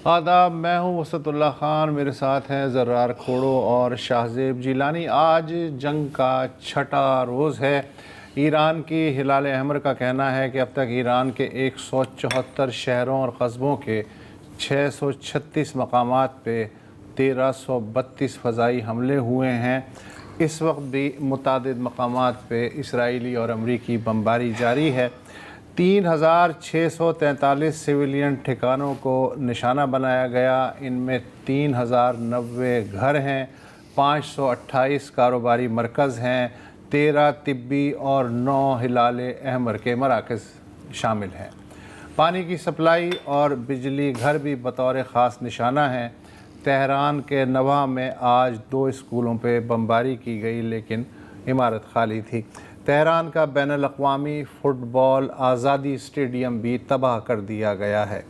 آداب، میں ہوں وسعت اللہ خان، میرے ساتھ ہیں زرار کھوڑو اور شاہزیب جیلانی۔ آج جنگ کا چھٹا روز ہے۔ ایران کی ہلال احمر کا کہنا ہے کہ اب تک ایران کے 174 شہروں اور قصبوں کے 636 مقامات پہ 1332 فضائی حملے ہوئے ہیں۔ اس وقت بھی متعدد مقامات پہ اسرائیلی اور امریکی بمباری جاری ہے۔ 3643 سویلین ٹھکانوں کو نشانہ بنایا گیا، ان میں 3090 گھر ہیں، 528 کاروباری مرکز ہیں، 13 طبی اور 9 ہلال احمر کے مراکز شامل ہیں۔ پانی کی سپلائی اور بجلی گھر بھی بطور خاص نشانہ ہیں۔ تہران کے نواح میں آج 2 اسکولوں پہ بمباری کی گئی لیکن عمارت خالی تھی۔ تہران کا بین الاقوامی فٹ بال آزادی اسٹیڈیم بھی تباہ کر دیا گیا ہے۔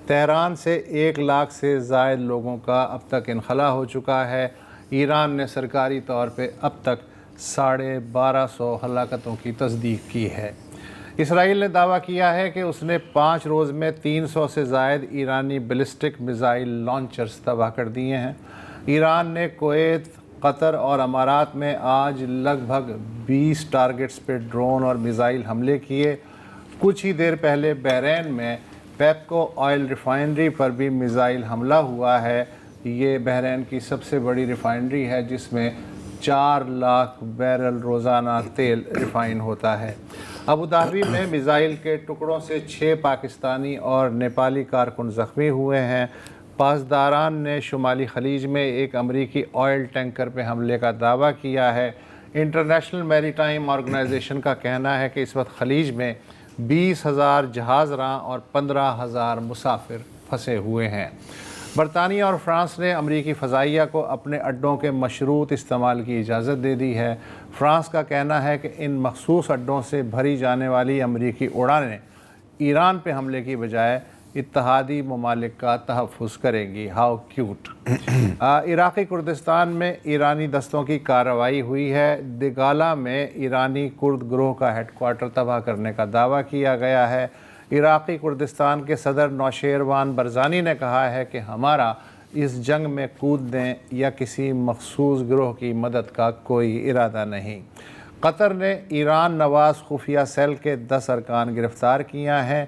تہران سے 1 لاکھ سے زائد لوگوں کا اب تک انخلا ہو چکا ہے۔ ایران نے سرکاری طور پہ اب تک 1250 ہلاکتوں کی تصدیق کی ہے۔ اسرائیل نے دعویٰ کیا ہے کہ اس نے 5 روز میں 300 سے زائد ایرانی بیلسٹک میزائل لانچرز تباہ کر دیے ہیں۔ ایران نے کویت، قطر اور امارات میں آج لگ بھگ 20 ٹارگٹس پہ ڈرون اور میزائل حملے کیے۔ کچھ ہی دیر پہلے بحرین میں پیپکو آئل ریفائنری پر بھی میزائل حملہ ہوا ہے۔ یہ بحرین کی سب سے بڑی ریفائنری ہے جس میں 4 لاکھ بیرل روزانہ تیل ریفائن ہوتا ہے۔ ابوظہبی میں میزائل کے ٹکڑوں سے 6 پاکستانی اور نیپالی کارکن زخمی ہوئے ہیں۔ پاسداران نے شمالی خلیج میں ایک امریکی آئل ٹینکر پہ حملے کا دعویٰ کیا ہے۔ انٹرنیشنل میری ٹائم آرگنائزیشن کا کہنا ہے کہ اس وقت خلیج میں 20,000 جہاز راں اور 15,000 مسافر پھنسے ہوئے ہیں۔ برطانیہ اور فرانس نے امریکی فضائیہ کو اپنے اڈوں کے مشروط استعمال کی اجازت دے دی ہے۔ فرانس کا کہنا ہے کہ ان مخصوص اڈوں سے بھری جانے والی امریکی اڑانیں ایران پہ حملے کی بجائے اتحادی ممالک کا تحفظ کریں گی۔ How cute. عراقی کردستان میں ایرانی دستوں کی کارروائی ہوئی ہے۔ دگالا میں ایرانی کرد گروہ کا ہیڈ کوارٹر تباہ کرنے کا دعویٰ کیا گیا ہے۔ عراقی کردستان کے صدر نوشیروان برزانی نے کہا ہے کہ ہمارا اس جنگ میں کودنے یا کسی مخصوص گروہ کی مدد کا کوئی ارادہ نہیں۔ قطر نے ایران نواز خفیہ سیل کے 10 ارکان گرفتار کیا ہیں۔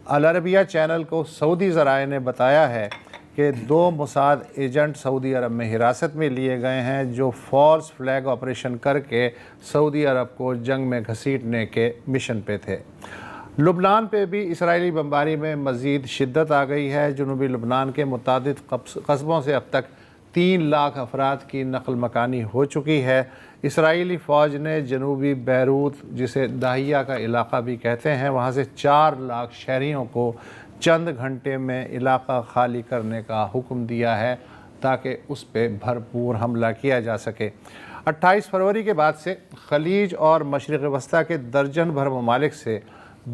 العربیہ چینل کو سعودی ذرائع نے بتایا ہے کہ 2 موساد ایجنٹ سعودی عرب میں حراست میں لیے گئے ہیں جو فالس فلیگ آپریشن کر کے سعودی عرب کو جنگ میں گھسیٹنے کے مشن پہ تھے۔ لبنان پہ بھی اسرائیلی بمباری میں مزید شدت آ گئی ہے۔ جنوبی لبنان کے متعدد قصبوں سے اب تک 3 لاکھ افراد کی نقل مکانی ہو چکی ہے۔ اسرائیلی فوج نے جنوبی بیروت، جسے داہیہ کا علاقہ بھی کہتے ہیں، وہاں سے 4 لاکھ شہریوں کو چند گھنٹے میں علاقہ خالی کرنے کا حکم دیا ہے تاکہ اس پہ بھرپور حملہ کیا جا سکے۔ 28 فروری کے بعد سے خلیج اور مشرق وسطیٰ کے درجن بھر ممالک سے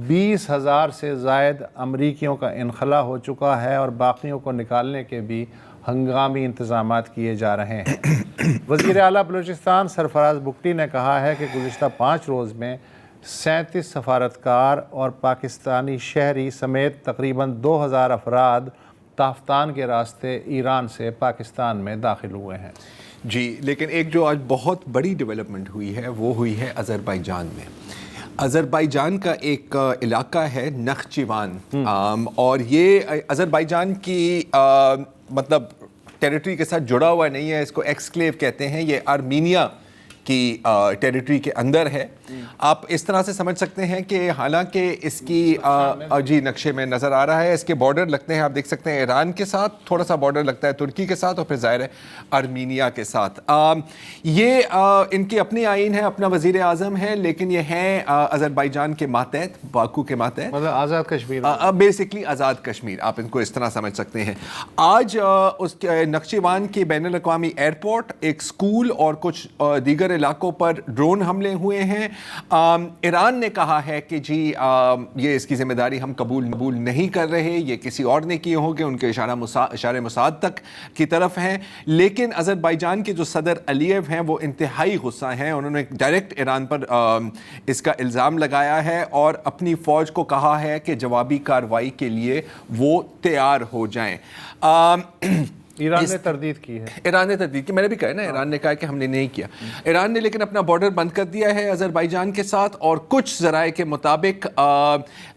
20,000 سے زائد امریکیوں کا انخلا ہو چکا ہے اور باقیوں کو نکالنے کے بھی ہنگامی انتظامات کیے جا رہے ہیں۔ وزیر اعلیٰ بلوچستان سرفراز بگٹی نے کہا ہے کہ گزشتہ 5 روز میں 37 سفارتکار اور پاکستانی شہری سمیت تقریباً 2,000 افراد تافتان کے راستے ایران سے پاکستان میں داخل ہوئے ہیں۔ جی، لیکن ایک جو آج بہت بڑی ڈیولپمنٹ ہوئی ہے وہ ہوئی ہے آذربائیجان میں۔ آذربائیجان کا ایک علاقہ ہے نخچیوان، اور یہ آذربائیجان کی مطلب ٹیریٹری کے ساتھ جڑا ہوا نہیں ہے، اس کو ایکسکلیو کہتے ہیں، یہ آرمینیا کی ٹیریٹری کے اندر ہے۔ آپ اس طرح سے سمجھ سکتے ہیں کہ حالانکہ اس کی جی نقشے میں نظر آ رہا ہے، اس کے بارڈر لگتے ہیں، آپ دیکھ سکتے ہیں ایران کے ساتھ، تھوڑا سا بارڈر لگتا ہے ترکی کے ساتھ، اور پھر ظاہر ہے آرمینیا کے ساتھ۔ یہ ان کی اپنی آئین ہے، اپنا وزیر اعظم ہے، لیکن یہ ہیں آذربائیجان کے ماتحت، باکو کے ماتحت، مطلب آزاد کشمیر، بیسکلی آزاد کشمیر، آپ ان کو اس طرح سمجھ سکتے ہیں۔ آج اس نخچیوان کے بین الاقوامی ایئرپورٹ، ایک اسکول اور کچھ دیگر علاقوں پر ڈرون حملے ہوئے ہیں۔ ایران نے کہا ہے کہ جی یہ اس کی ذمہ داری ہم قبول نہیں کر رہے، یہ کسی اور نے کیے ہوں گے، ان کے اشارے مساعد تک کی طرف ہیں. لیکن آذربائیجان کے جو صدر علییو ہیں وہ انتہائی غصہ ہیں. انہوں نے ڈائریکٹ ایران پر اس کا الزام لگایا ہے اور اپنی فوج کو کہا ہے کہ جوابی کارروائی کے لیے وہ تیار ہو جائیں. ایران نے تردید کی ہے. ایران نے تردید کی، میں نے بھی کہا نا، ایران نے کہا کہ ہم نے نہیں کیا. ایران نے لیکن اپنا بارڈر بند کر دیا ہے آذربائیجان کے ساتھ، اور کچھ ذرائع کے مطابق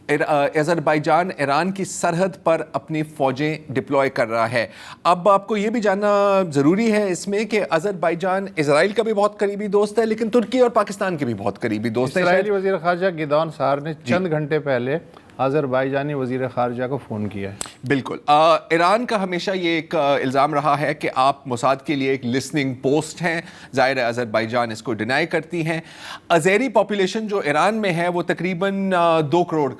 آذربائیجان ایران کی سرحد پر اپنی فوجیں ڈپلوائے کر رہا ہے. اب آپ کو یہ بھی جاننا ضروری ہے اس میں کہ آذربائیجان اسرائیل کا بھی بہت قریبی دوست ہے، لیکن ترکی اور پاکستان کے بھی بہت قریبی دوست ہیں. اسرائیلی وزیر خارجہ گیدون سار نے چند گھنٹے پہلے آذربائیجانی وزیر خارجہ کو فون کیا ہے. بالکل. ایران کا ہمیشہ یہ ایک الزام رہا ہے کہ آپ موساد کے لیے ایک لسننگ پوسٹ ہیں. ظاہر ہے آذربائیجان اس کو ڈینائی کرتی ہیں. ازیری پاپولیشن جو ایران میں ہے وہ تقریباً 2 کروڑ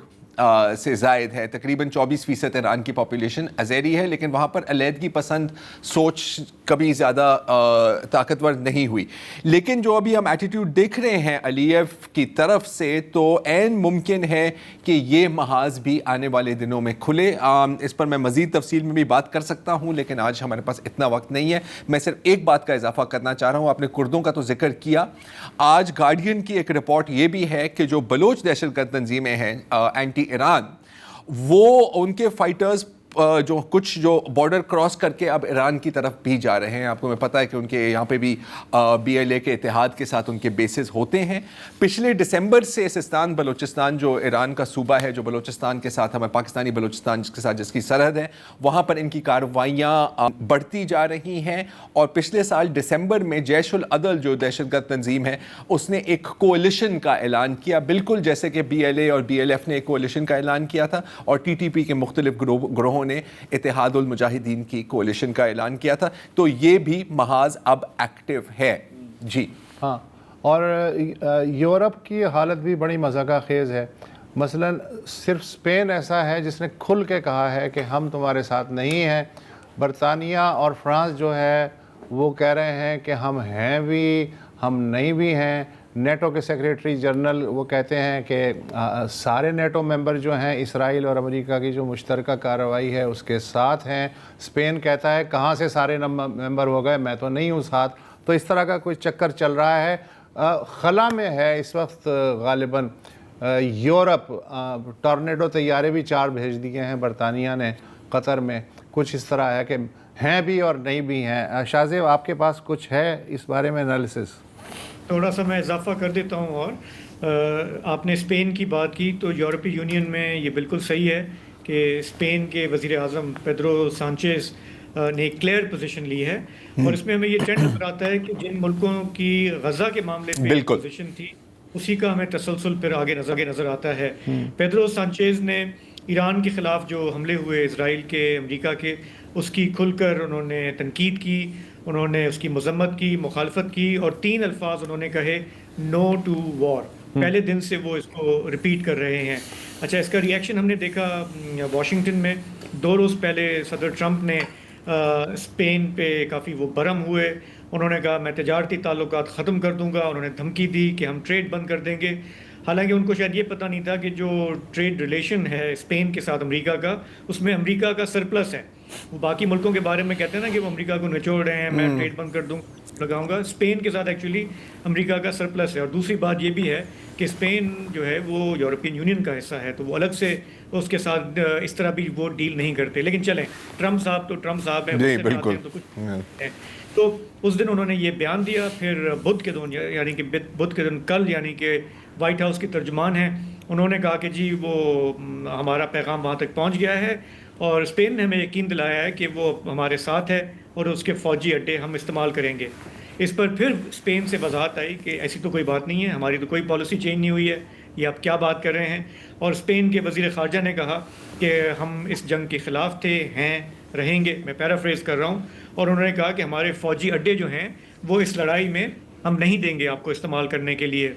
سے زائد ہے. تقریباً 24% ایران کی پاپولیشن ازیری ہے، لیکن وہاں پر علیحدگی پسند سوچ کبھی زیادہ طاقتور نہیں ہوئی. لیکن جو ابھی ہم ایٹیٹیوڈ دیکھ رہے ہیں علییو کی طرف سے، تو عین ممکن ہے کہ یہ محاذ بھی آنے والے دنوں میں کھلے. اس پر میں مزید تفصیل میں بھی بات کر سکتا ہوں، لیکن آج ہمارے پاس اتنا وقت نہیں ہے. میں صرف ایک بات کا اضافہ کرنا چاہ رہا ہوں. آپ نے کردوں کا تو ذکر کیا. آج گارڈین کی ایک رپورٹ یہ بھی ہے کہ جو بلوچ دہشت گرد تنظیمیں ہیں اینٹی ایران، وہ ان کے فائٹرز جو کچھ جو بارڈر کراس کر کے اب ایران کی طرف بھی جا رہے ہیں. آپ کو میں پتہ ہے کہ ان کے یہاں پہ بھی بی ایل اے کے اتحاد کے ساتھ ان کے بیسز ہوتے ہیں. پچھلے دسمبر سے سستان بلوچستان جو ایران کا صوبہ ہے، جو بلوچستان کے ساتھ ہمیں پاکستانی بلوچستان کے ساتھ جس کی سرحد ہے، وہاں پر ان کی کارروائیاں بڑھتی جا رہی ہیں. اور پچھلے سال دسمبر میں جیش العدل جو دہشت گرد تنظیم ہے، اس نے ایک کولیشن کا اعلان کیا، بالکل جیسے کہ بی ایل اے اور بی ایل ایف نے ایک کولیشن کا اعلان کیا تھا، اور ٹی ٹی پی کے مختلف گروہوں نے اتحاد المجاہدین کی کولیشن کا اعلان کیا تھا. تو یہ بھی محاذ اب ایکٹیو ہے. جی ہاں، اور یورپ کی حالت بھی بڑی مضحکہ خیز ہے. مثلا صرف اسپین ایسا ہے جس نے کھل کے کہا ہے کہ ہم تمہارے ساتھ نہیں ہیں. برطانیہ اور فرانس جو ہے وہ کہہ رہے ہیں کہ ہم ہیں بھی، ہم نہیں بھی ہیں. نیٹو کے سیکریٹری جنرل وہ کہتے ہیں کہ سارے نیٹو ممبر جو ہیں اسرائیل اور امریکہ کی جو مشترکہ کارروائی ہے اس کے ساتھ ہیں. اسپین کہتا ہے کہاں سے سارے ممبر ہو گئے، میں تو نہیں ہوں ساتھ. تو اس طرح کا کوئی چکر چل رہا ہے. خلا میں ہے اس وقت غالباً یورپ. ٹورنیڈو طیارے بھی 4 بھیج دیے ہیں برطانیہ نے قطر میں. کچھ اس طرح ہے کہ ہیں بھی اور نہیں بھی ہیں. شاہزیب آپ کے پاس کچھ ہے اس بارے میں انالیسس؟ تھوڑا سا میں اضافہ کر دیتا ہوں. اور آپ نے اسپین کی بات کی تو یورپی یونین میں یہ بالکل صحیح ہے کہ اسپین کے وزیر اعظم پیدرو سانچیز نے ایک کلیئر پوزیشن لی ہے. اور اس میں ہمیں یہ ٹرینڈ نظر آتا ہے کہ جن ملکوں کی غزہ کے معاملے پہ پوزیشن تھی اسی کا ہمیں تسلسل پھر آگے نظر آتا ہے. پیدرو سانچیز نے ایران کے خلاف جو حملے ہوئے اسرائیل کے، امریکہ کے، اس کی کھل کر انہوں نے تنقید کی، انہوں نے اس کی مذمت کی، مخالفت کی، اور 3 الفاظ انہوں نے کہے: نو ٹو وار. پہلے دن سے وہ اس کو ریپیٹ کر رہے ہیں. اچھا، اس کا ریئیکشن ہم نے دیکھا واشنگٹن میں 2 روز پہلے صدر ٹرمپ نے اسپین پہ کافی وہ برہم ہوئے. انہوں نے کہا میں تجارتی تعلقات ختم کر دوں گا. انہوں نے دھمکی دی کہ ہم ٹریڈ بند کر دیں گے. حالانکہ ان کو شاید یہ پتہ نہیں تھا کہ جو ٹریڈ ریلیشن ہے اسپین کے ساتھ امریکہ کا، اس میں امریکہ کا سرپلس ہے. وہ باقی ملکوں کے بارے میں کہتے ہیں نا کہ وہ امریکہ کو نچوڑ رہے ہیں، میں ٹریڈ بند کر دوں لگاؤں گا. اسپین کے ساتھ ایکچولی امریکہ کا سرپلس ہے. اور دوسری بات یہ بھی ہے کہ اسپین جو ہے وہ یورپین یونین کا حصہ ہے، تو وہ الگ سے اس کے ساتھ اس طرح بھی وہ ڈیل نہیں کرتے. لیکن چلیں، ٹرمپ صاحب تو ٹرمپ صاحب ہیں، بالکل. تو کچھ ہے. تو اس دن انہوں نے یہ بیان دیا. پھر بدھ کے دن، یعنی کہ بدھ کے دن کل، یعنی کہ وائٹ ہاؤس کے ترجمان ہیں، انہوں نے کہا کہ جی وہ ہمارا پیغام وہاں تک پہنچ گیا ہے، اور اسپین نے ہمیں یقین دلایا ہے کہ وہ ہمارے ساتھ ہے اور اس کے فوجی اڈے ہم استعمال کریں گے. اس پر پھر اسپین سے وضاحت آئی کہ ایسی تو کوئی بات نہیں ہے، ہماری تو کوئی پالیسی چینج نہیں ہوئی ہے، یہ آپ کیا بات کر رہے ہیں. اور اسپین کے وزیر خارجہ نے کہا کہ ہم اس جنگ کے خلاف تھے، ہیں، رہیں گے. میں پیرافریز کر رہا ہوں. اور انہوں نے کہا کہ ہمارے فوجی اڈے جو ہیں وہ اس لڑائی میں ہم نہیں دیں گے آپ کو استعمال کرنے کے لیے.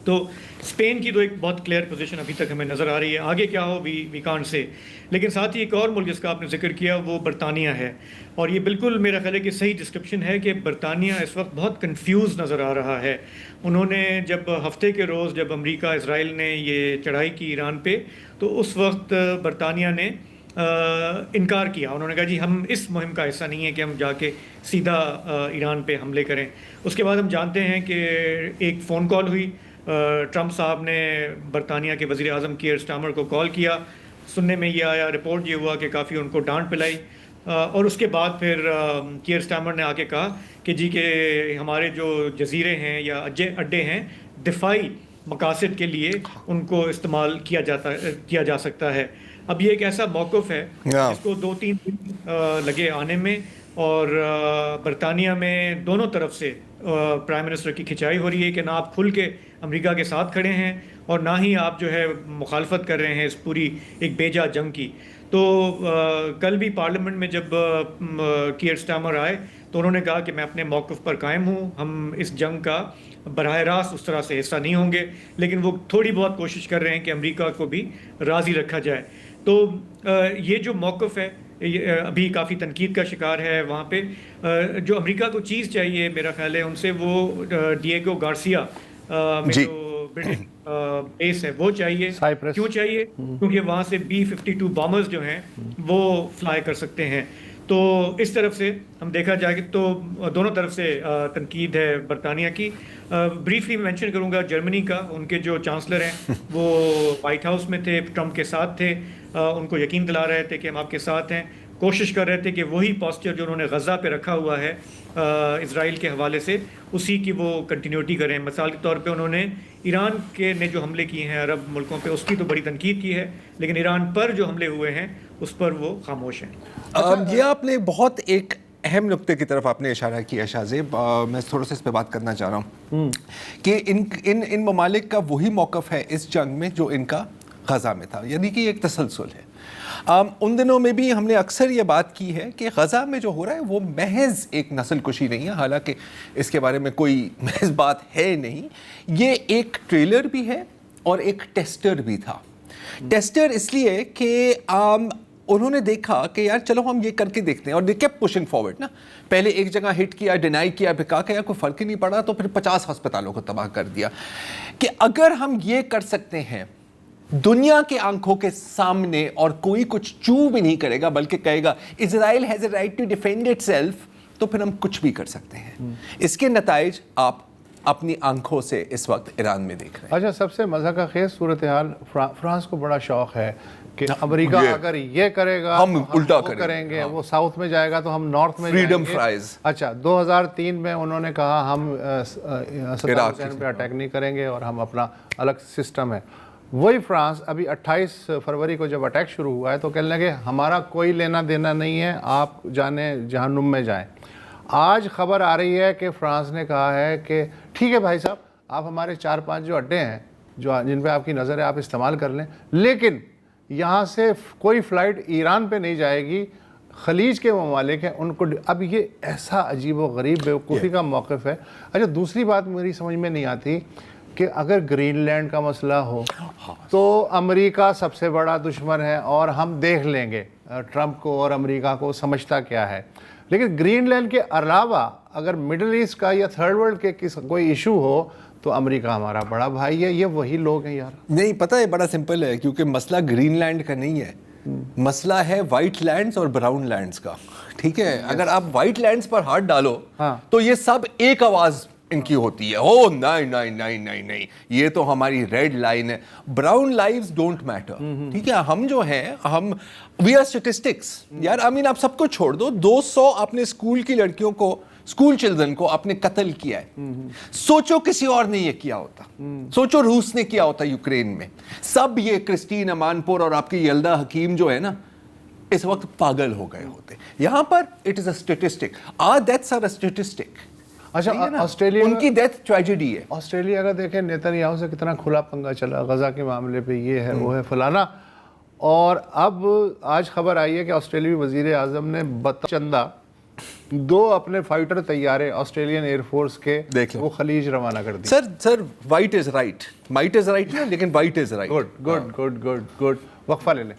تو اسپین کی تو ایک بہت کلیئر پوزیشن ابھی تک ہمیں نظر آ رہی ہے. آگے کیا ہو وی کانٹ سے. لیکن ساتھ ہی ایک اور ملک جس کا آپ نے ذکر کیا وہ برطانیہ ہے, اور یہ بالکل میرا خیال ہے کہ صحیح ڈسکرپشن ہے کہ برطانیہ اس وقت بہت کنفیوز نظر آ رہا ہے. انہوں نے جب ہفتے کے روز جب امریکہ اسرائیل نے یہ چڑھائی کی ایران پہ, تو اس وقت برطانیہ نے انکار کیا. انہوں نے کہا جی ہم اس مہم کا حصہ نہیں ہے کہ ہم جا کے سیدھا ایران پہ حملے کریں. اس کے بعد ہم جانتے ہیں کہ ایک فون کال ہوئی, ٹرمپ صاحب نے برطانیہ کے وزیر اعظم کیئر اسٹارمر کو کال کیا. سننے میں یہ آیا, رپورٹ یہ ہوا کہ کافی ان کو ڈانٹ پلائی, اور اس کے بعد پھر کیئر اسٹارمر نے آ کے کہا کہ جی کہ ہمارے جو جزیرے ہیں یا اڈے ہیں دفاعی مقاصد کے لیے ان کو استعمال کیا جا سکتا ہے. اب یہ ایک ایسا موقف ہے جس کو 2-3 دن لگے آنے میں, اور برطانیہ میں دونوں طرف سے پرائم منسٹر کی کھنچائی ہو رہی ہے کہ نہ آپ کھل کے امریکہ کے ساتھ کھڑے ہیں اور نہ ہی آپ جو ہے مخالفت کر رہے ہیں اس پوری ایک بیجا جنگ کی. تو کل بھی پارلیمنٹ میں جب کیئر اسٹارمر آئے تو انہوں نے کہا کہ میں اپنے موقف پر قائم ہوں, ہم اس جنگ کا براہ راست اس طرح سے حصہ نہیں ہوں گے, لیکن وہ تھوڑی بہت کوشش کر رہے ہیں کہ امریکہ کو بھی راضی رکھا جائے. تو یہ جو موقف ہے ابھی کافی تنقید کا شکار ہے وہاں پہ. جو امریکہ کو چیز چاہیے میرا خیال ہے ان سے وہ ڈیگو گارسیا میں جو برٹش بیس ہے وہ چاہیے. کیوں چاہیے؟ کیونکہ وہاں سے B-52 بامرز جو ہیں وہ فلائی کر سکتے ہیں. تو اس طرف سے ہم دیکھا جائے تو دونوں طرف سے تنقید ہے برطانیہ کی. بریفلی مینشن کروں گا جرمنی کا. ان کے جو چانسلر ہیں وہ وائٹ ہاؤس میں تھے, ٹرمپ کے ساتھ تھے, ان کو یقین دلا رہے تھے کہ ہم آپ کے ساتھ ہیں. کوشش کر رہے تھے کہ وہی پاسچر جو انہوں نے غزہ پہ رکھا ہوا ہے اسرائیل کے حوالے سے اسی کی وہ کنٹینیوٹی کریں. مثال کے طور پہ انہوں نے ایران کے نے جو حملے کیے ہیں عرب ملکوں پہ اس کی تو بڑی تنقید کی ہے, لیکن ایران پر جو حملے ہوئے ہیں اس پر وہ خاموش ہیں. یہ آپ نے بہت ایک اہم نقطے کی طرف آپ نے اشارہ کیا شاہزیب. میں تھوڑا سا اس پہ بات کرنا چاہ رہا ہوں کہ ان ممالک کا وہی موقف ہے اس جنگ میں جو ان کا غزہ میں تھا, یعنی کہ ایک تسلسل ہے. ان دنوں میں بھی ہم نے اکثر یہ بات کی ہے کہ غزہ میں جو ہو رہا ہے وہ محض ایک نسل کشی نہیں ہے, حالانکہ اس کے بارے میں کوئی محض بات ہے نہیں. یہ ایک ٹریلر بھی ہے اور ایک ٹیسٹر بھی تھا. ٹیسٹر اس لیے کہ انہوں نے دیکھا کہ یار چلو ہم یہ کر کے دیکھتے ہیں, اور دے کیپٹ پشنگ فارورڈ نا. پہلے ایک جگہ ہٹ کیا, ڈینائی کیا, پھر کہا کہ یار کوئی فرق ہی نہیں پڑا, تو پھر 50 ہسپتالوں کو تباہ کر دیا. کہ اگر ہم یہ کر سکتے ہیں دنیا کے آنکھوں کے سامنے اور کوئی کچھ چو بھی نہیں کرے گا بلکہ کہے گا Israel has a right to defend itself, تو پھر ہم کچھ بھی کر سکتے ہیں. اس کے نتائج آپ اپنی آنکھوں سے اس وقت ایران میں دیکھ رہے ہیں. اچھا, سب سے مزہ کا خیز صورتحال فرانس کو بڑا شوق ہے کہ امریکہ اگر یہ کرے گا ہم الٹا کریں گے, وہ ساؤتھ میں جائے گا تو ہم نارتھ میں فریڈم فرائز. اچھا, 2003 میں انہوں نے کہا ہم صدام حسین پہ اٹیک نہیں کریں گے اور ہم اپنا الگ سسٹم ہے. وہی فرانس ابھی 28 فروری کو جب اٹیک شروع ہوا ہے تو کہنے لگے ہمارا کوئی لینا دینا نہیں ہے, آپ جانے جہنم میں جائیں. آج خبر آ رہی ہے کہ فرانس نے کہا ہے کہ ٹھیک ہے بھائی صاحب, آپ ہمارے 4-5 جو اڈے ہیں جن پہ آپ کی نظر ہے آپ استعمال کر لیں, لیکن یہاں سے کوئی فلائٹ ایران پہ نہیں جائے گی. خلیج کے ممالک ہیں ان کو. اب یہ ایسا عجیب و غریب بیوقوفی کا موقف ہے. اچھا, دوسری بات میری سمجھ میں نہیں آتی کہ اگر گرین لینڈ کا مسئلہ ہو تو امریکہ سب سے بڑا دشمن ہے اور ہم دیکھ لیں گے ٹرمپ کو اور امریکہ کو سمجھتا کیا ہے, لیکن گرین لینڈ کے علاوہ اگر مڈل ایسٹ کا یا تھرڈ ورلڈ کے کوئی ایشو ہو تو امریکہ ہمارا بڑا بھائی ہے. یہ وہی لوگ ہیں یار. نہیں پتہ ہے, بڑا سمپل ہے, کیونکہ مسئلہ گرین لینڈ کا نہیں ہے, مسئلہ ہے وائٹ لینڈز اور براؤن لینڈز کا. ٹھیک ہے, اگر آپ وائٹ لینڈز پر ہاتھ ڈالو تو یہ سب ایک آواز ان کی ہوتی ہے, او نہیں نہیں نہیں نہیں نہیں یہ تو ہماری ریڈ لائن ہے. Brown lives don't matter. ٹھیک ہے, ہم جو ہیں ہم وی آر اسٹیٹسٹکس یار. آئی مین آپ سب کو چھوڑ دو, 200 آپ نے اسکول کی لڑکیوں کو, اسکول چلڈرن کو آپ نے قتل کیا ہے. سوچو کسی اور نے یہ کیا ہوتا, سوچو روس نے کیا ہوتا یوکرین میں. سب یہ کرسٹین امانپور اور آپ کی یلدا حکیم جو ہے نا اس وقت پاگل ہو گئے ہوتے. یہاں پر it is a statistic, are deaths are a statistic. اچھا, آسٹریلیا ان کی ڈیتھ ٹریجڈی ہے. آسٹریلیا کا دیکھیں نیتنیاہو سے کتنا کھلا پنگا چلا غزہ کے معاملے پہ, یہ ہے وہ ہے فلانا. اور اب آج خبر آئی ہے کہ آسٹریلوی وزیر اعظم نے چندہ دو اپنے فائٹر طیارے آسٹریلین ایئر فورس کے دیکھ لو، وہ خلیج روانہ کر دی. Sir white is right, might is right نہیں لیکن وائٹ از رائٹ. گڈ. وقفہ لے لیں.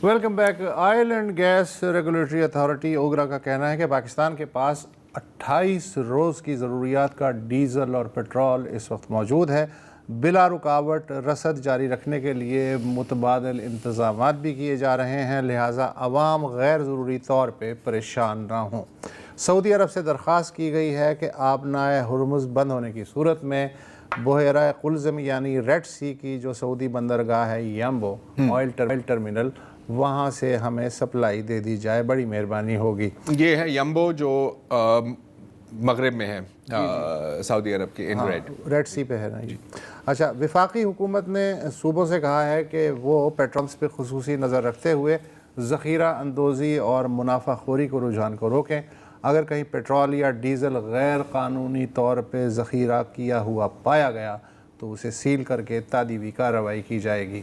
Welcome back. Oil and gas regulatory authority OGRA کا کہنا ہے کہ پاکستان کے پاس 28 روز کی ضروریات کا ڈیزل اور پیٹرول اس وقت موجود ہے. بلا رکاوٹ رسد جاری رکھنے کے لیے متبادل انتظامات بھی کیے جا رہے ہیں، لہٰذا عوام غیر ضروری طور پہ پریشان نہ ہوں. سعودی عرب سے درخواست کی گئی ہے کہ آبنائے ہرمز بند ہونے کی صورت میں بحیرہ قلزم یعنی ریڈ سی کی جو سعودی بندرگاہ ہے یمبو آئل ٹرمینل، وہاں سے ہمیں سپلائی دے دی جائے، بڑی مہربانی ہوگی. یہ ہے یمبو جو مغرب میں ہے سعودی عرب کے ریڈ سی پہ ہے نا جی. اچھا، وفاقی حکومت نے صوبوں سے کہا ہے کہ وہ پیٹرولز پہ خصوصی نظر رکھتے ہوئے ذخیرہ اندوزی اور منافع خوری کو رجحان کو روکیں. اگر کہیں پیٹرول یا ڈیزل غیر قانونی طور پہ ذخیرہ کیا ہوا پایا گیا تو اسے سیل کر کے تادیبی کارروائی کی جائے گی.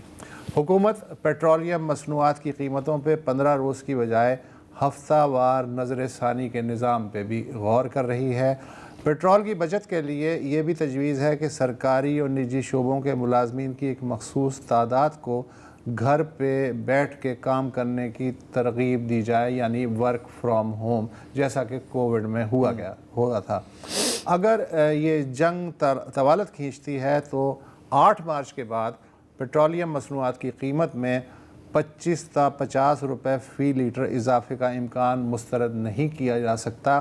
حکومت پیٹرولیم مصنوعات کی قیمتوں پہ 15 روز کی بجائے ہفتہ وار نظر ثانی کے نظام پہ بھی غور کر رہی ہے. پیٹرول کی بچت کے لیے یہ بھی تجویز ہے کہ سرکاری اور نجی شعبوں کے ملازمین کی ایک مخصوص تعداد کو گھر پہ بیٹھ کے کام کرنے کی ترغیب دی جائے، یعنی ورک فرام ہوم، جیسا کہ کووڈ میں ہوا تھا. اگر یہ جنگ طوالت کھینچتی ہے تو 8 مارچ کے بعد پیٹرولیم مصنوعات کی قیمت میں 25 تا 50 روپے فی لیٹر اضافے کا امکان مسترد نہیں کیا جا سکتا،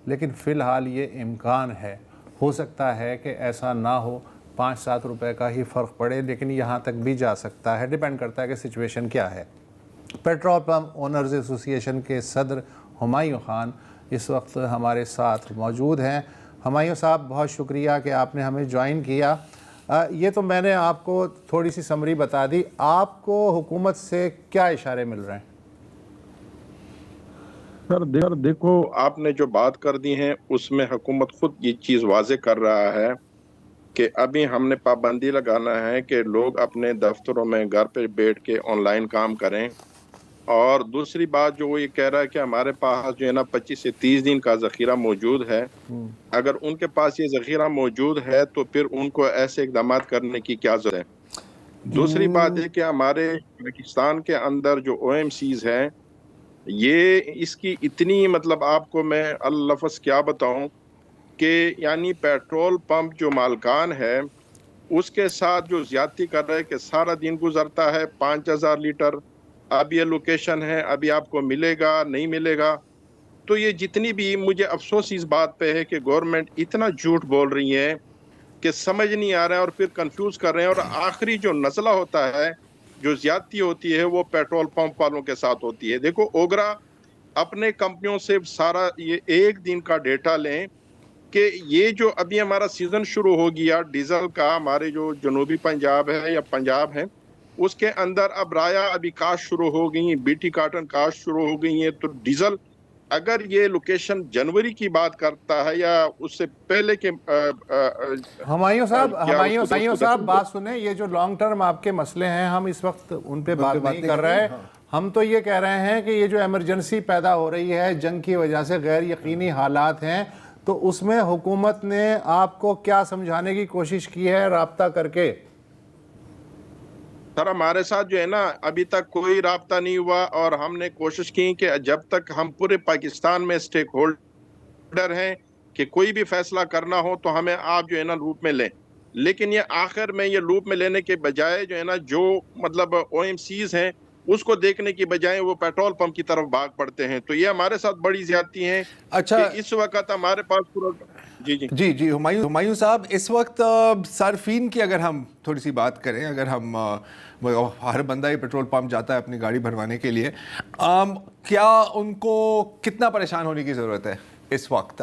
لیکن فی الحال یہ امکان ہے. ہو سکتا ہے کہ ایسا نہ ہو، 5-7 روپے کا ہی فرق پڑے، لیکن یہاں تک بھی جا سکتا ہے. ڈیپینڈ کرتا ہے کہ سچویشن کیا ہے. پیٹرول پمپ اونرز ایسوسی ایشن کے صدر ہمایوں خان اس وقت ہمارے ساتھ موجود ہیں. ہمایوں صاحب، بہت شکریہ کہ آپ نے ہمیں جوائن کیا. یہ تو میں نے آپ کو تھوڑی سی سمری بتا دی، آپ کو حکومت سے کیا اشارے مل رہے ہیں؟ سر دیکھو، آپ نے جو بات کر دی ہیں اس میں حکومت خود یہ چیز واضح کر رہا ہے کہ ابھی ہم نے پابندی لگانا ہے کہ لوگ اپنے دفتروں میں گھر پہ بیٹھ کے آن لائن کام کریں. اور دوسری بات جو وہ یہ کہہ رہا ہے کہ ہمارے پاس جو ہے نا 25 سے 30 دن کا ذخیرہ موجود ہے. اگر ان کے پاس یہ ذخیرہ موجود ہے تو پھر ان کو ایسے اقدامات کرنے کی کیا ضرورت ہے. دوسری بات ہے کہ ہمارے پاکستان کے اندر جو او ایم سیز ہیں، یہ اس کی اتنی مطلب آپ کو میں اللفظ کیا بتاؤں کہ یعنی پیٹرول پمپ جو مالکان ہے اس کے ساتھ جو زیادتی کر رہے کہ سارا دن گزرتا ہے 5000 لیٹر، اب یہ لوکیشن ہے، ابھی آپ کو ملے گا نہیں ملے گا. تو یہ جتنی بھی مجھے افسوس اس بات پہ ہے کہ گورنمنٹ اتنا جھوٹ بول رہی ہے کہ سمجھ نہیں آ رہا ہے اور پھر کنفیوز کر رہے ہیں. اور آخری جو نزلہ ہوتا ہے، جو زیادتی ہوتی ہے، وہ پیٹرول پمپ والوں کے ساتھ ہوتی ہے. دیکھو، اوگرا اپنے کمپنیوں سے سارا یہ ایک دن کا ڈیٹا لیں کہ یہ جو ابھی ہمارا سیزن شروع ہو گیا ڈیزل کا، ہمارے جو جنوبی پنجاب ہے یا پنجاب ہے اس کے اندر اب رایا ابھی کاشت شروع ہو گئی ہیں، بیٹی کاٹن کاشت شروع ہو گئی ہیں. تو ڈیزل اگر یہ لوکیشن جنوری کی بات کرتا ہے یا اس سے پہلے کے ہمایوں صاحب بات سنیں، یہ جو لانگ ٹرم آپ کے مسئلے ہیں ہم اس وقت ان پہ بات نہیں کر رہے. ہم تو یہ کہہ رہے ہیں کہ یہ جو ایمرجنسی پیدا ہو رہی ہے جنگ کی وجہ سے، غیر یقینی حالات ہیں، تو اس میں حکومت نے آپ کو کیا سمجھانے کی کوشش کی ہے رابطہ کر کے؟ سر، ہمارے ساتھ جو ہے نا ابھی تک کوئی رابطہ نہیں ہوا، اور ہم نے کوشش کی کہ جب تک ہم پورے پاکستان میں سٹیک ہولڈر ہیں کہ کوئی بھی فیصلہ کرنا ہو تو ہمیں آپ جو ہے نا لوپ میں لیں. لیکن یہ آخر میں یہ لوپ میں لینے کے بجائے جو ہے نا جو مطلب او ایم سیز ہیں اس کو دیکھنے کی بجائے وہ پیٹرول پمپ کی طرف بھاگ پڑتے ہیں. تو یہ ہمارے ساتھ بڑی زیادتی ہیں. اچھا، اس وقت ہمارے پاس جی ہمایوں صاحب، اس وقت صارفین کی اگر ہم تھوڑی سی بات کریں، اگر ہم ہر بندہ ہی پیٹرول پمپ جاتا ہے اپنی گاڑی بھروانے کے لیے، کیا ان کو کتنا پریشان ہونے کی ضرورت ہے اس وقت؟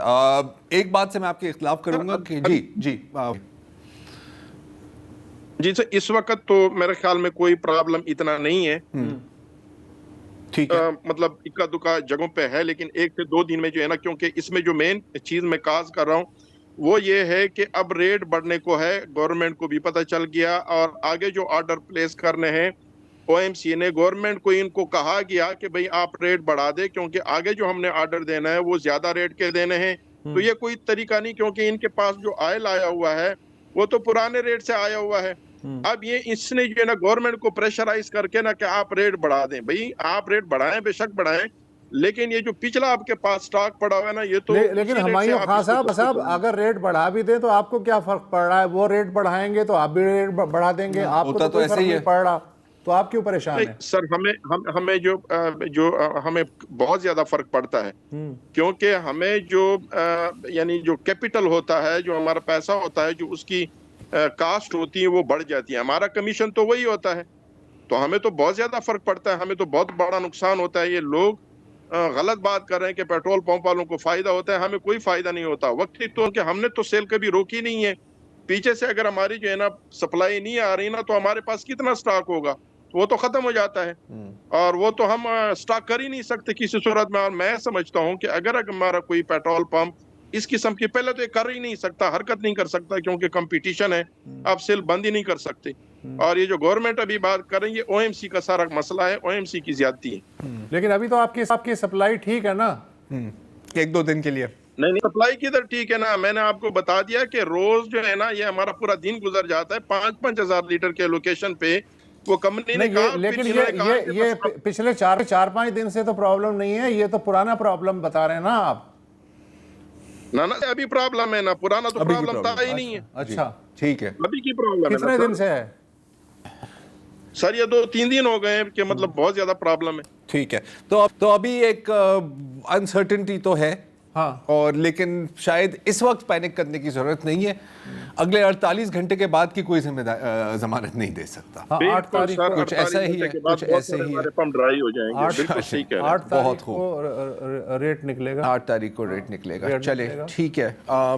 ایک بات سے میں آپ کے اختلاف کروں گا کہ جی سر، اس وقت تو میرے خیال میں کوئی پرابلم اتنا نہیں ہے. ٹھیک ہے، مطلب اکا دکا جگہوں پہ ہے، لیکن 1 سے 2 دن میں جو ہے نا، کیونکہ اس میں جو مین چیز میں کاز کر رہا ہوں وہ یہ ہے کہ اب ریٹ بڑھنے کو ہے، گورنمنٹ کو بھی پتہ چل گیا، اور آگے جو آرڈر پلیس کرنے ہیں او ایم سی نے گورنمنٹ کو ان کو کہا گیا کہ بھئی آپ ریٹ بڑھا دے کیونکہ آگے جو ہم نے آرڈر دینا ہے وہ زیادہ ریٹ کے دینے ہیں. تو یہ کوئی طریقہ نہیں کیونکہ ان کے پاس جو آئل آیا ہوا ہے وہ تو پرانے ریٹ سے آیا ہوا ہے. اب یہ اس نے جو ہے نا گورنمنٹ کو پریشرائز کر کے نا کہ آپ ریٹ بڑھا دیں. بھئی آپ ریٹ بڑھائیں، بے شک بڑھائیں، لیکن یہ جو پچھلا آپ کے پاس سٹاک پڑا ہوا ہے نا یہ تو لیکن ہمایوں خان صاحب اگر ریٹ بڑھا بھی دیں تو آپ کو کیا فرق پڑ رہا ہے؟ وہ ریٹ بڑھائیں گے تو آپ بھی ریٹ بڑھا دیں گے، آپ کو تو کوئی فرق نہیں پڑ رہا، تو آپ کیوں پریشان ہیں؟ سر ہمیں جو ہمیں بہت زیادہ فرق پڑتا ہے کیونکہ ہمیں جو یعنی جو کیپٹل ہوتا ہے، جو ہمارا پیسہ ہوتا ہے، جو اس کی کاسٹ ہوتی ہے وہ بڑھ جاتی ہے. ہمارا کمیشن تو وہی ہوتا ہے، تو ہمیں تو بہت زیادہ فرق پڑتا ہے، ہمیں تو بہت بڑا نقصان ہوتا ہے. یہ لوگ غلط بات کر رہے ہیں کہ پیٹرول پمپ والوں کو فائدہ ہوتا ہے، ہمیں کوئی فائدہ نہیں ہوتا. وقتی تو کہ ہم نے تو سیل کبھی روکی نہیں ہے. پیچھے سے اگر ہماری جو ہے نا سپلائی نہیں آ رہی نا تو ہمارے پاس کتنا سٹاک ہوگا؟ وہ تو ختم ہو جاتا ہے، اور وہ تو ہم سٹاک کر ہی نہیں سکتے کسی صورت میں. اور میں سمجھتا ہوں کہ اگر ہمارا کوئی پیٹرول پمپ اس قسم کی، پہلے تو یہ کر ہی نہیں سکتا، حرکت نہیں کر سکتا کیونکہ کمپٹیشن ہے، آپ سیل بند ہی نہیں کر سکتے. اور یہ جو گورنمنٹ ابھی بات کریں گے او ایم سی کا سارا مسئلہ ہے، او ایم سی کی زیادتی ہے. لیکن ابھی تو آپ کی سپلائی ٹھیک ہے نا؟ 1-2 دن کے لیے نہیں سپلائی کی ادھر ٹھیک ہے نا. میں نے آپ کو بتا دیا کہ روز جو ہے نا یہ ہمارا پورا دن گزر جاتا ہے 5-5 ہزار لیٹر کے لوکیشن پہ. وہ کمپنی نے کہا، لیکن یہ پچھلے 4-5 دن سے تو پرابلم نہیں ہے، یہ تو پرانا پرابلم بتا رہے ہیں نا آپ. نہ ابھی پرابلم ہے نا، پرانا تو پرابلم تھا ہی نہیں ہے. اچھا ٹھیک ہے. ابھی کی پرابلم ہے. کتنے دن سے ہے سر؟ یہ 2-3 دن ہو گئے ہیں کہ مطلب بہت زیادہ پرابلم ہے. ٹھیک ہے. تو ابھی ایک انسرٹنٹی تو ہے، ہاں، اور لیکن شاید اس وقت پینک کرنے کی ضرورت نہیں ہے. اگلے 48 گھنٹے کے بعد کی کوئی ضمانت نہیں دے سکتا. 8 تاریخ کو کچھ ایسا ہی ہے، کچھ ایسے ہی ہے. پمپ ڈرائی ہو جائیں گے. بالکل ٹھیک ہے. 8 تاریخ کو ریٹ نکلے گا. 8 تاریخ کو ریٹ نکلے گا. چلے ٹھیک ہے. ہاں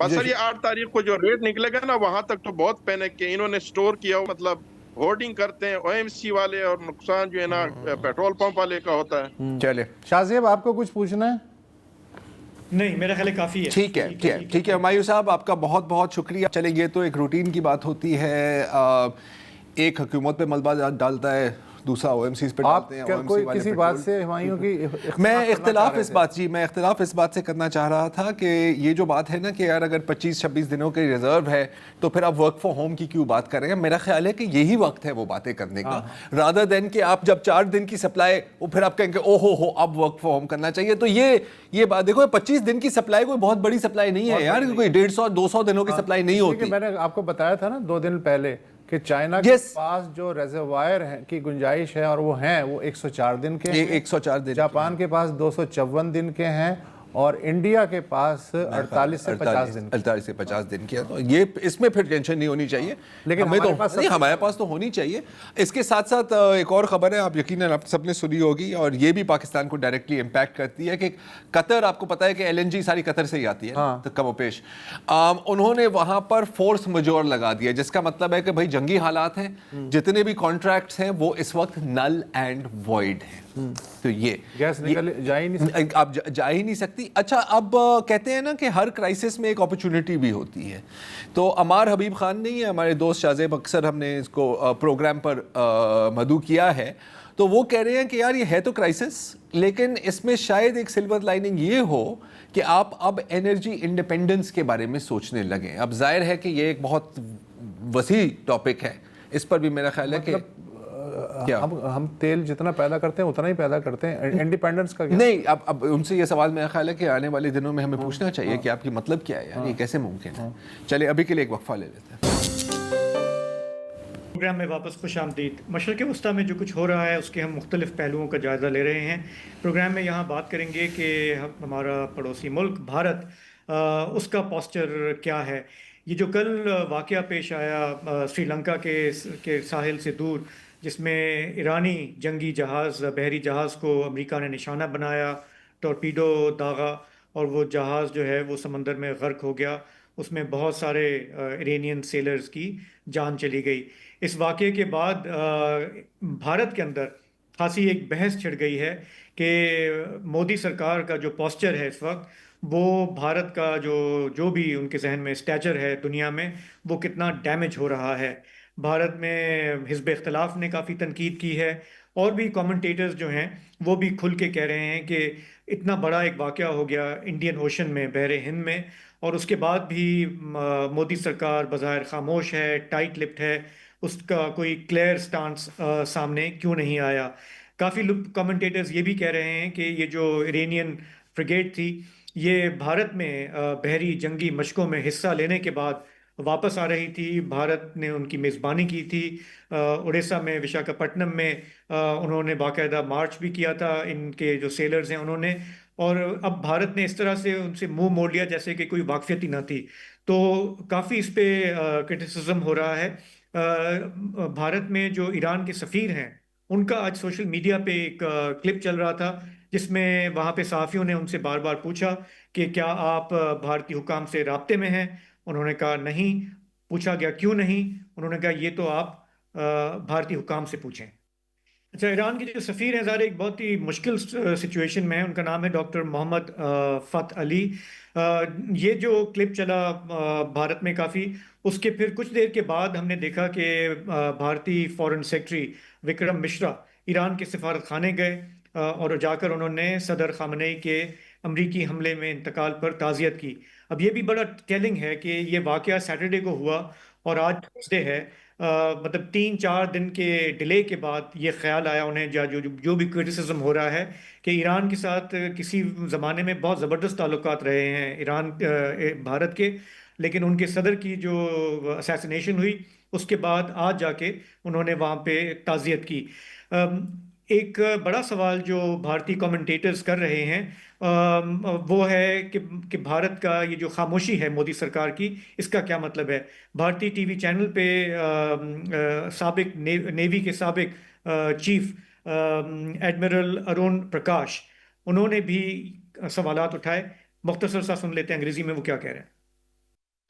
سر یہ 8 تاریخ کو جو ریٹ نکلے گا نا وہاں تک تو بہت پینک کہ انہوں نے سٹور کیا ہو، مطلب ہورڈنگ کرتے ہیں او ایم سی والے، اور نقصان جو ہے نا پیٹرول پمپ والے کا ہوتا ہے. چلے شاہ زیب آپ کو کچھ پوچھنا ہے؟ نہیں، میرا خیال کافی ہے. ٹھیک ہے. ہمایوں صاحب آپ کا بہت بہت شکریہ. چلیں، یہ تو ایک روٹین کی بات ہوتی ہے، ایک حکومت پہ ملبہ ڈالتا ہے، دوسرا او ایم سیز پہ ڈالتے ہیں. کوئی کسی بات سے ہمایوں کی میں اختلاف اس بات سے کرنا چاہ رہا تھا کہ یہ جو بات ہے نا کہ یار اگر 25-26 دنوں کے ریزرو ہے تو پھر آپ ورک فرام ہوم کی کیوں بات کر رہے ہیں؟ میرا خیال ہے کہ یہی وقت ہے وہ باتیں کرنے کا، رادر دین کہ آپ جب 4 دن کی سپلائی وہ پھر آپ کہیں گے او ہو اب ورک فرام ہوم کرنا چاہیے. تو یہ بات دیکھو، 25 دن کی سپلائی کوئی بہت بڑی سپلائی نہیں ہے یار، کوئی 150-200 دنوں کی سپلائی نہیں ہوتی. میں نے آپ کو بتایا تھا نا 2 دن پہلے کہ چائنا کے پاس جو ریزروائر کی گنجائش ہے اور وہ 104 دن کے ہیں. 104 دن. جاپان کے پاس 254 دن کے ہیں، اور انڈیا کے پاس 48 سے 50 دن. 48 سے 50 دن کی ہے. تو یہ اس میں پھر ٹینشن نہیں ہونی چاہیے، لیکن ہمارے پاس تو ہونی چاہیے. اس کے ساتھ ساتھ ایک اور خبر ہے، آپ یقیناً آپ سب نے سنی ہوگی، اور یہ بھی پاکستان کو ڈائریکٹلی امپیکٹ کرتی ہے، کہ قطر، آپ کو پتا ہے کہ LNG ساری قطر سے ہی آتی ہے تو کم و بیش، انہوں نے وہاں پر فورس مجور لگا دیا، جس کا مطلب ہے کہ بھائی جنگی حالات ہیں، جتنے بھی کانٹریکٹس ہیں وہ اس وقت نل اینڈ وائڈ ہیں. تو یہ گیس نکل جا ہی نہیں سکتی، آپ جا ہی نہیں سکتی. اچھا، اب کہتے ہیں نا کہ ہر کرائسس میں ایک اپرچونٹی بھی ہوتی ہے. تو عمار حبیب خان نہیں ہے ہمارے دوست شاہ زیب، اکثر ہم نے اس کو پروگرام پر مدعو کیا ہے، تو وہ کہہ رہے ہیں کہ یار یہ ہے تو کرائسس، لیکن اس میں شاید ایک سلور لائننگ یہ ہو کہ آپ اب انرجی انڈیپینڈنس کے بارے میں سوچنے لگیں. اب ظاہر ہے کہ یہ ایک بہت وسیع ٹاپک ہے، اس پر بھی میرا خیال ہے کہ ہم تیل جتنا پیدا کرتے ہیں اتنا ہی پیدا کرتے ہیں. انڈیپینڈنس کا نہیں، اب ان سے یہ سوال میرا خیال ہے کہ آنے والے دنوں میں ہمیں پوچھنا چاہیے کہ آپ کی مطلب کیا ہے، یعنی یہ کیسے ممکن ہے. چلے ابھی کے لیے ایک وقفہ لے لیتے ہیں. پروگرام میں واپس خوش آمدید. مشرق وسطیٰ میں جو کچھ ہو رہا ہے اس کے ہم مختلف پہلوؤں کا جائزہ لے رہے ہیں. پروگرام میں یہاں بات کریں گے کہ ہمارا پڑوسی ملک بھارت، اس کا پوسچر کیا ہے. یہ جو کل واقعہ پیش آیا سری لنکا کے ساحل سے دور، جس میں ایرانی جنگی جہاز، بحری جہاز کو امریکہ نے نشانہ بنایا، ٹورپیڈو داغا، اور وہ جہاز جو ہے وہ سمندر میں غرق ہو گیا. اس میں بہت سارے ایرانین سیلرز کی جان چلی گئی. اس واقعے کے بعد بھارت کے اندر خاصی ایک بحث چھڑ گئی ہے کہ مودی سرکار کا جو پوسچر ہے اس وقت، وہ بھارت کا جو بھی ان کے ذہن میں اسٹیچر ہے دنیا میں، وہ کتنا ڈیمیج ہو رہا ہے. بھارت میں حزب اختلاف نے کافی تنقید کی ہے، اور بھی کامنٹیٹرز جو ہیں وہ بھی کھل کے کہہ رہے ہیں کہ اتنا بڑا ایک واقعہ ہو گیا انڈین اوشن میں، بحر ہند میں، اور اس کے بعد بھی مودی سرکار بظاہر خاموش ہے، ٹائٹ لپٹ ہے، اس کا کوئی کلیئر سٹانس سامنے کیوں نہیں آیا۔ کافی کامنٹیٹرز یہ بھی کہہ رہے ہیں کہ یہ جو ایرانین فریگیٹ تھی، یہ بھارت میں بحری جنگی مشقوں میں حصہ لینے کے بعد واپس آ رہی تھی، بھارت نے ان کی میزبانی کی تھی، اڑیسہ میں وشاکھاپٹنم میں انہوں نے باقاعدہ مارچ بھی کیا تھا، ان کے جو سیلرز ہیں انہوں نے، اور اب بھارت نے اس طرح سے ان سے منہ موڑ لیا جیسے کہ کوئی واقفیت ہی نہ تھی، تو کافی اس پہ کرٹیسزم ہو رہا ہے۔ بھارت میں جو ایران کے سفیر ہیں ان کا آج سوشل میڈیا پہ ایک کلپ چل رہا تھا، جس میں وہاں پہ صحافیوں نے ان سے بار بار پوچھا کہ کیا آپ بھارتی حکام سے رابطے میں ہیں؟ انہوں نے کہا نہیں۔ پوچھا گیا کیوں نہیں؟ انہوں نے کہا یہ تو آپ بھارتی حکام سے پوچھیں۔ اچھا، ایران کے جو سفیر ہیں ظاہر ایک بہت ہی مشکل سچویشن میں ہیں، ان کا نام ہے ڈاکٹر محمد فتح علی۔ یہ جو کلپ چلا بھارت میں کافی، اس کے پھر کچھ دیر کے بعد ہم نے دیکھا کہ بھارتی فورن سیکرٹری وکرم مشرا ایران کے سفارت خانے گئے، اور جا کر انہوں نے صدر خامنئی کے امریکی حملے میں انتقال پر تعزیت کی۔ اب یہ بھی بڑا ٹیلنگ ہے کہ یہ واقعہ سیٹرڈے کو ہوا اور آج تھرسڈے ہے، مطلب 3-4 دن کے ڈیلے کے بعد یہ خیال آیا انہیں، جو بھی کرٹیسزم ہو رہا ہے کہ ایران کے ساتھ کسی زمانے میں بہت زبردست تعلقات رہے ہیں ایران بھارت کے، لیکن ان کے صدر کی جو اسیسینیشن ہوئی اس کے بعد آج جا کے انہوں نے وہاں پہ تعزیت کی۔ ایک بڑا سوال جو بھارتی کامنٹیٹرز کر رہے ہیں وہ ہے کہ بھارت کا یہ جو خاموشی ہے مودی سرکار کی، اس کا کیا مطلب ہے؟ بھارتی ٹی وی چینل پہ سابق نیوی کے سابق چیف ایڈمرل ارون پرکاش، انہوں نے بھی سوالات اٹھائے، مختصر سا سن لیتے ہیں انگریزی میں وہ کیا کہہ رہے ہیں۔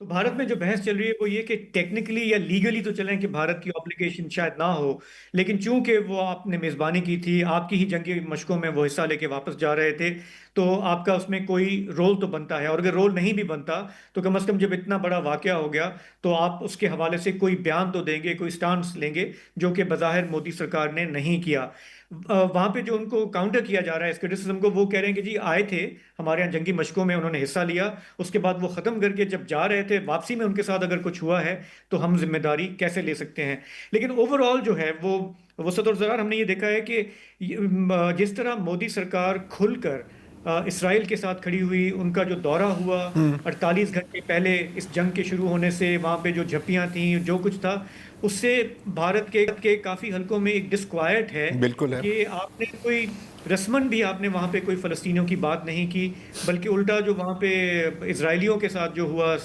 تو بھارت میں جو بحث چل رہی ہے وہ یہ کہ ٹیکنیکلی یا لیگلی تو چلیں کہ بھارت کی آبلیگیشن شاید نہ ہو، لیکن چونکہ وہ آپ نے میزبانی کی تھی، آپ کی ہی جنگی مشقوں میں وہ حصہ لے کے واپس جا رہے تھے، تو آپ کا اس میں کوئی رول تو بنتا ہے، اور اگر رول نہیں بھی بنتا تو کم از کم جب اتنا بڑا واقعہ ہو گیا تو آپ اس کے حوالے سے کوئی بیان تو دیں گے، کوئی سٹانس لیں گے، جو کہ بظاہر مودی سرکار نے نہیں کیا۔ وہاں پہ جو ان کو کاؤنٹر کیا جا رہا ہے اس کرٹیسزم کو، وہ کہہ رہے ہیں کہ جی آئے تھے ہمارے یہاں جنگی مشقوں میں، انہوں نے حصہ لیا، اس کے بعد وہ ختم کر کے جب جا رہے تھے واپسی میں ان کے ساتھ اگر کچھ ہوا ہے تو ہم ذمہ داری کیسے لے سکتے ہیں۔ لیکن اوور آل جو ہے وہ وسعت اور زرار ہم نے یہ دیکھا ہے کہ جس طرح مودی سرکار کھل کر اسرائیل کے ساتھ کھڑی ہوئی، ان کا جو دورہ ہوا 48 گھنٹے پہلے اس جنگ کے شروع ہونے سے، وہاں پہ جو جھپیاں تھیں، جو کچھ تھا، اس سے بھارت کے کافی حلقوں میں ایک ڈسکوائٹ ہے بالکل ہے کہ آپ نے کوئی رسمن بھی آپ نے وہاں پہ کوئی فلسطینیوں کی بات نہیں کی، بلکہ الٹا جو وہاں پہ اسرائیلیوں کے ساتھ جو ہوا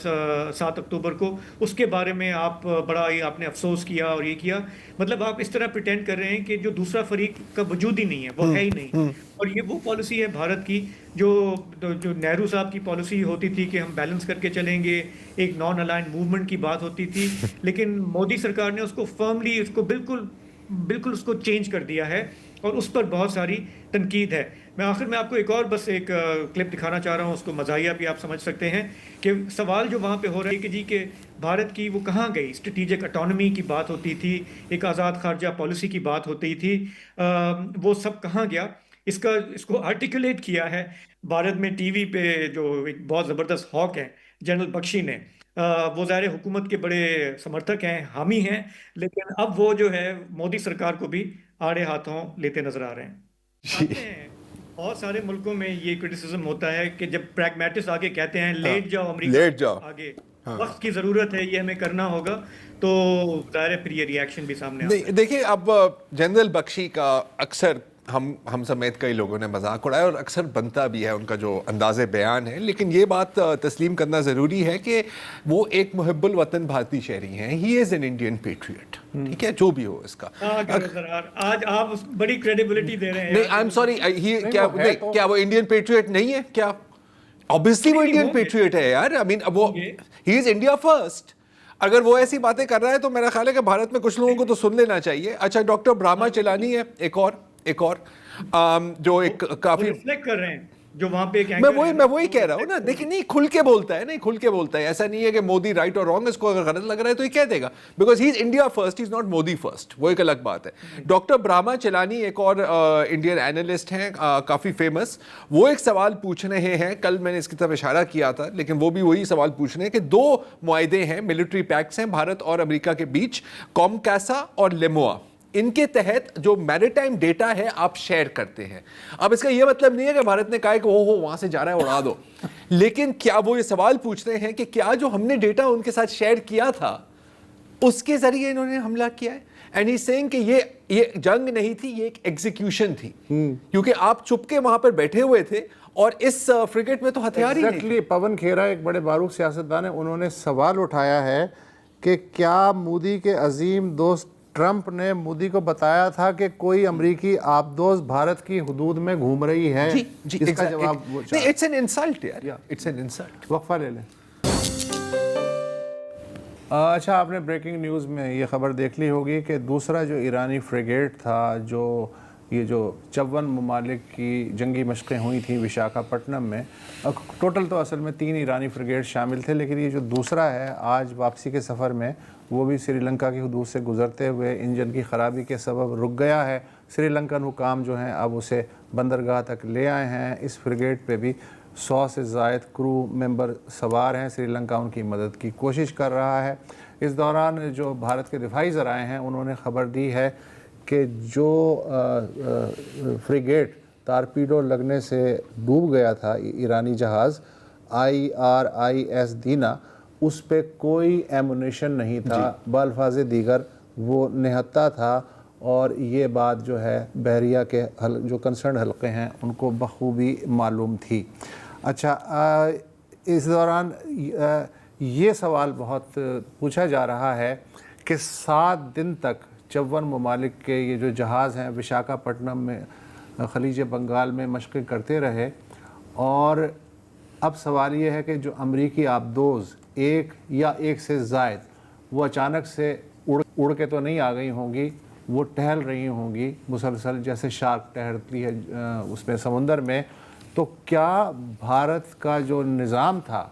7 اکتوبر کو، اس کے بارے میں آپ بڑا ہی آپ نے افسوس کیا اور یہ کیا، مطلب آپ اس طرح پریٹینڈ کر رہے ہیں کہ جو دوسرا فریق کا وجود ہی نہیں ہے، وہ ہے ہی نہیں۔ اور یہ وہ پالیسی ہے بھارت کی جو نہرو صاحب کی پالیسی ہوتی تھی کہ ہم بیلنس کر کے چلیں گے، ایک نان الائنڈ موومنٹ کی بات ہوتی تھی، لیکن مودی سرکار نے اس کو فرملی، اس کو بالکل اس کو چینج کر دیا ہے، اور اس پر بہت ساری تنقید ہے۔ میں آخر میں آپ کو ایک اور بس ایک کلپ دکھانا چاہ رہا ہوں، اس کو مزاحیہ بھی آپ سمجھ سکتے ہیں کہ سوال جو وہاں پہ ہو رہا ہے کہ جی کہ بھارت کی وہ کہاں گئی، اسٹریٹجک اٹانومی کی بات ہوتی تھی، ایک آزاد خارجہ پالیسی کی بات ہوتی تھی، وہ سب کہاں گیا؟ اس کو آرٹیکولیٹ کیا ہے بھارت میں ٹی وی پہ جو ایک بہت زبردست ہاک ہیں جنرل بخشی نے۔ وہ ظاہر حکومت کے بڑے سمرتھک ہیں، حامی ہیں، لیکن اب وہ جو ہے مودی سرکار کو بھی آڑے ہاتھوں لیتے نظر آ رہے ہیں۔ جانتے ہیں بہت سارے ملکوں میں یہ کرٹیسزم ہوتا ہے کہ جب پریگمیٹسٹ آگے کہتے ہیں لیٹ جاؤ امریکہ، لیٹ جاؤ، آگے وقت کی ضرورت ہے، یہ ہمیں کرنا ہوگا، تو ظاہر ہے پھر یہ ری ایکشن بھی سامنے آتا ہے۔ دیکھیں اب جنرل بخشی کا اکثر ہم سمیت کئی لوگوں نے مذاق اڑایا، اور اکثر بنتا بھی ہے ان کا جو انداز بیان ہے، لیکن یہ بات تسلیم کرنا ضروری ہے کہ وہ ایک محب الوطن بھارتی شہری ہیں، ہی از این انڈین پیٹریٹ، ٹھیک ہے، جو بھی ہو اس کا۔ آج آپ بڑی کریڈیبلٹی دے رہے ہیں۔ نہیں، آئی ایم سوری، کیا وہ انڈین پیٹریٹ نہیں ہے؟ کیا obviously وہ انڈین پیٹریٹ ہے یار، I mean وہ ہی از انڈیا فرسٹ۔ اگر وہ ایسی باتیں کر رہا ہے تو میرا خیال ہے کہ بھارت میں کچھ لوگوں کو تو سن لینا چاہیے۔ اچھا، ڈاکٹر برہما چیلانی ہے ایک اور جو ایک کافی ریفلیکٹ کر رہے ہیں جو وہاں پہ ایک میں وہی کہہ رہا ہوں نا. دیکھیں نہیں کھل کے بولتا ہے, ایسا نہیں ہے کہ مودی رائٹ اور رانگ, اس کو اگر غلط لگ رہا ہے تو یہ کہہ دے گا, because he is India first, he is not Modi first, وہ ایک الگ بات ہے. ڈاکٹر برہما چلانی ایک اور انڈین اینالسٹ ہیں کافی فیمس, وہ ایک سوال پوچھ رہے ہیں, کل میں نے اس کی طرف اشارہ کیا تھا, لیکن وہ بھی وہی سوال پوچھ رہے ہیں کہ 2 معاہدے ہیں, ملٹری پیکٹس ہیں بھارت اور امریکہ کے بیچ, کامکاسا اور لیموا, ان کے تحت جو میریٹائم ڈیٹا ہے آپ شیئر کرتے ہیں. اب اس کا یہ مطلب نہیں ہے کہ بھارت نے کہا کہ وہاں سے جا رہا ہے اڑا دو, لیکن کیا وہ یہ سوال پوچھ رہے ہیں کہ کیا جو ہم نے ڈیٹا ان کے ساتھ شیئر کیا تھا اس کے ذریعے انہوں نے حملہ کیا ہے. اینڈ ہی سینگ کہ یہ جنگ نہیں تھی, یہ ایک ایگزیکیوشن تھی, کیونکہ آپ چپ کے وہاں پر بیٹھے ہوئے تھے اور اس فرگیٹ میں تو ہتھیار ہی نہیں تھے. پون کھیرا ایک بڑے باروک سیاستدان ہیں, انہوں نے سوال اٹھایا ہے کہ کیا مودی کے عظیم دوست ٹرمپ نے مودی کو بتایا تھا کہ کوئی امریکی آبدوز بھارت کی حدود میں گھوم رہی ہے. اس کا جواب اٹس این انسلٹ یار, اٹس این انسلٹ. وقفہ لے لیں. اچھا, آپ نے بریکنگ نیوز میں یہ خبر دیکھ لی ہوگی کہ دوسرا جو ایرانی فریگیٹ تھا, جو 54 ممالک کی جنگی مشقیں ہوئی تھیں وشاکھاپٹنم میں, ٹوٹل تو اصل میں 3 ایرانی فریگیٹ شامل تھے, لیکن یہ جو دوسرا ہے آج واپسی کے سفر میں, وہ بھی سری لنکا کی حدود سے گزرتے ہوئے انجن کی خرابی کے سبب رک گیا ہے. سری لنکن حکام جو ہیں اب اسے بندرگاہ تک لے آئے ہیں. اس فریگیٹ پہ بھی 100 سے زائد کرو ممبر سوار ہیں. سری لنکا ان کی مدد کی کوشش کر رہا ہے. اس دوران جو بھارت کے دفاعی ذرائع ہیں انہوں نے خبر دی ہے کہ جو فریگیٹ تارپیڈو لگنے سے ڈوب گیا تھا ایرانی جہاز IRIS دینا, اس پہ کوئی ایمونیشن نہیں تھا, بالفاظ دیگر وہ نہتا تھا, اور یہ بات جو ہے بحریہ کے جو کنسرن حلقے ہیں ان کو بخوبی معلوم تھی. اچھا, اس دوران یہ سوال بہت پوچھا جا رہا ہے کہ 7 دن تک 54 ممالک کے یہ جو جہاز ہیں وشاکھاپٹنم میں خلیج بنگال میں مشقیں کرتے رہے, اور اب سوال یہ ہے کہ جو امریکی آبدوز ایک یا ایک سے زائد وہ اچانک سے اڑ کے تو نہیں آ گئی ہوں گی, وہ ٹہل رہی ہوں گی مسلسل, جیسے شارک ٹہلتی ہے اس میں سمندر میں. تو کیا بھارت کا جو نظام تھا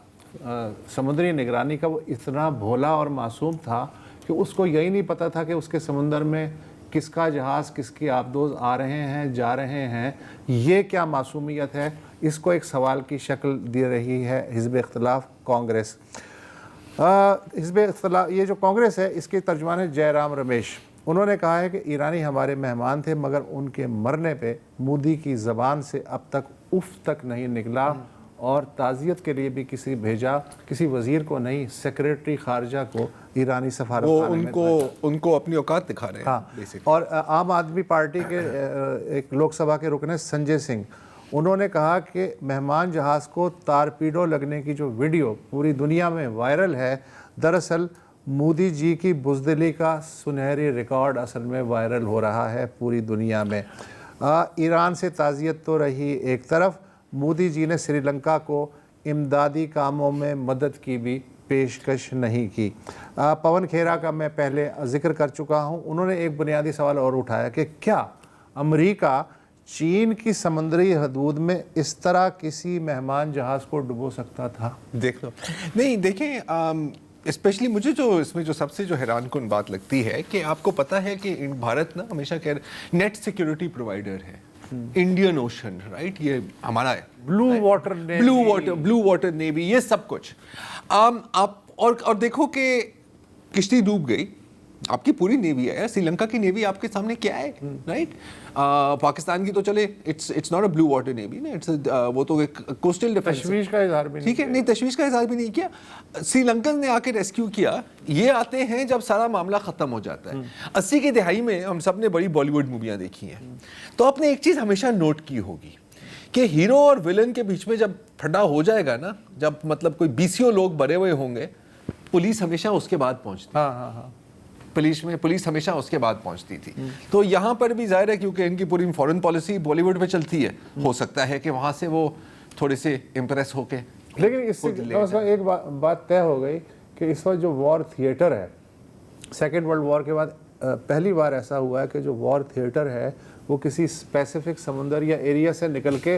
سمندری نگرانی کا وہ اتنا بھولا اور معصوم تھا کہ اس کو یہی نہیں پتہ تھا کہ اس کے سمندر میں کس کا جہاز کس کی آبدوز آ رہے ہیں جا رہے ہیں؟ یہ کیا معصومیت ہے؟ اس کو ایک سوال کی شکل دے رہی ہے حزب اختلاف کانگریس. حزب اختلاف یہ جو کانگریس ہے اس کے ترجمان ہے جے رام رمیش. انہوں نے کہا ہے کہ ایرانی ہمارے مہمان تھے, مگر ان کے مرنے پہ مودی کی زبان سے اب تک اف تک نہیں نکلا, اور تعزیت کے لیے بھی کسی وزیر کو نہیں, سیکریٹری خارجہ کو ایرانی سفارتخانے میں ان کو اپنی اوقات دکھا رہے ہیں. ہاں, اور عام آدمی پارٹی کے ایک لوک سبھا کے رکن سنجے سنگھ, انہوں نے کہا کہ مہمان جہاز کو تارپیڈو لگنے کی جو ویڈیو پوری دنیا میں وائرل ہے, دراصل مودی جی کی بزدلی کا سنہری ریکارڈ اصل میں وائرل ہو رہا ہے پوری دنیا میں. ایران سے تعزیت تو رہی ایک طرف, مودی جی نے سری لنکا کو امدادی کاموں میں مدد کی بھی پیشکش نہیں کی. پون کھیرا کا میں پہلے ذکر کر چکا ہوں, انہوں نے ایک بنیادی سوال اور اٹھایا کہ کیا امریکہ چین کی سمندری حدود میں اس طرح کسی مہمان جہاز کو ڈبو سکتا تھا؟ دیکھ لو نہیں, دیکھیں اسپیشلی مجھے جو اس میں جو سب سے جو حیران کن بات لگتی ہے کہ آپ کو پتہ ہے کہ بھارت نا ہمیشہ نیٹ سیکیورٹی پرووائڈر ہے. انڈین اوشن رائٹ, یہ ہمارا ہے, بلو واٹر نیوی, یہ سب کچھ آپ اور دیکھو کہ کشتی ڈوب گئی, آپ کی پوری نیوی ہے. سری لنکا کی نیوی آپ کے سامنے کیا ہے رائٹ, پاکستان کی تو چلے it's not a blue water navy نا, وہ تو ایک کوسٹل ڈیفنس, تشویش کا اظہار بھی نہیں, ٹھیک ہے, نہیں تشویش کا اظہار بھی نہیں کیا. سری لنکن نے آ کے ریسکیو کیا. یہ آتے ہیں جب سارا معاملہ ختم ہو جاتا ہے. 80 کی دہائی میں ہم سب نے بڑی بالی ووڈ موویاں دیکھی ہیں, تو آپ نے ایک چیز ہمیشہ نوٹ کی ہوگی کہ ہیرو اور ولن کے بیچ میں جب پھڈا ہو جائے گا نا, جب مطلب کوئی 20 لوگ بھرے ہوئے ہوں گے, پولیس ہمیشہ اس کے بعد پہنچتی. ہاں, پولیس ہمیشہ اس کے بعد پہنچتی تھی. تو یہاں پر بھی ظاہر ہے کیونکہ ان کی پوری فورن پالیسی بالی ووڈ پہ چلتی ہے, ہو سکتا ہے کہ وہاں سے وہ تھوڑے سے امپریس ہو کے. لیکن اس سے ایک بات طے ہو گئی کہ اس وقت جو وار تھیٹر ہے, سیکنڈ ورلڈ وار کے بعد پہلی بار ایسا ہوا ہے کہ جو وار تھیٹر ہے وہ کسی اسپیسیفک سمندر یا ایریا سے نکل کے